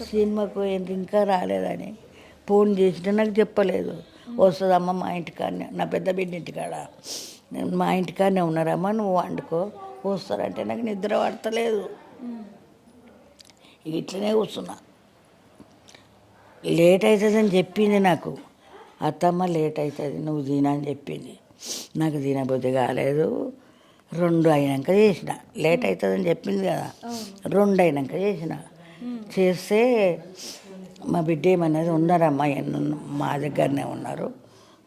సినిమాకు పోయింది ఇంకా రాలేదని ఫోన్ చేసినా నాకు చెప్పలేదు. వస్తుందమ్మ మా ఇంటికాడనే, నా పెద్ద బిడ్డ ఇంటికాడ, మా ఇంటికాడనే ఉన్నారమ్మా, నువ్వు వండుకో వస్తారంటే నాకు నిద్ర పడతలేదు. ఇట్లనే కూర్చున్నా. లేట్ అవుతుందని చెప్పింది నాకు, అత్తమ్మ లేట్ అవుతుంది నువ్వు తినని చెప్పింది. నాకు తినబుద్ధి కాలేదు. 2 అయినాక చేసిన, లేట్ అవుతుందని చెప్పింది కదా, 2 అయినాక చేస్తే మా బిడ్డ ఏమన్నది, ఉన్నారమ్మా మా దగ్గరనే ఉన్నారు,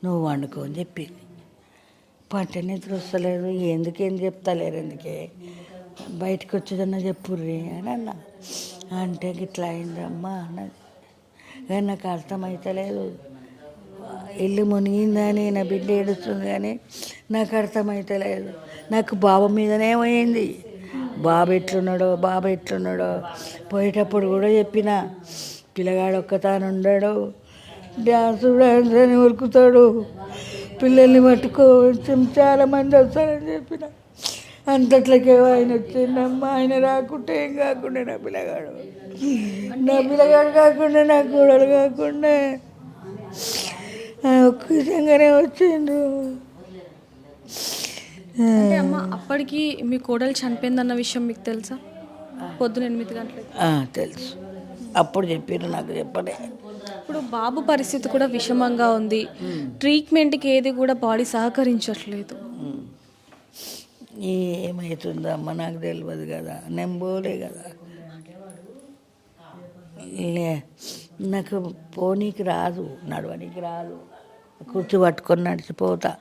నువ్వు వండుకో అని చెప్పింది. పంట నిద్ర వస్తలేదు, ఏం చెప్తలేరు, ఎందుకే బయటకు వచ్చేదన్నా చెప్పుర్రి అని అన్నా. అంటే ఇట్లా అయిందమ్మా అన్నది. కానీ నాకు అర్థమవుతలేదు, ఇల్లు మునిగిందని నా బిడ్డ ఏడుస్తుంది కానీ నాకు అర్థమవుతలేదు. నాకు బాబు మీదనే పోయింది. బాబు ఎట్లున్నాడో పోయేటప్పుడు కూడా చెప్పిన, పిల్లగాడు ఒక్కతాను ఉండడు, డ్యాన్స్ అని ఉరుకుతాడు, పిల్లల్ని పట్టుకో చాలామంది వస్తారని చెప్పిన. అంతట్లకే ఆయన వచ్చిందమ్మా. ఆయన రాకుంటే ఏం కాకుండా నా పిల్లగాడు కాకుండా నా కూడలు కాకుండా ఒక్క విధంగానే వచ్చిండ్రు. అంటే అమ్మ అప్పటికి మీ కోడలు చనిపోయిందన్న విషయం మీకు తెలుసా? పొద్దున 8 గంటలకు తెలుసు. అప్పుడు చెప్పారు, నాకు చెప్పలే. ఇప్పుడు బాబు పరిస్థితి కూడా విషమంగా ఉంది, ట్రీట్మెంట్కి ఏది కూడా బాడీ సహకరించట్లేదు. ఏమవుతుందో అమ్మ నాకు తెలియదు కదా, నేను పోలే కదా. నాకు పోనీకి రాదు, నడవనికి రాదు, కుర్చీ పట్టుకొని నడిచిపోతా.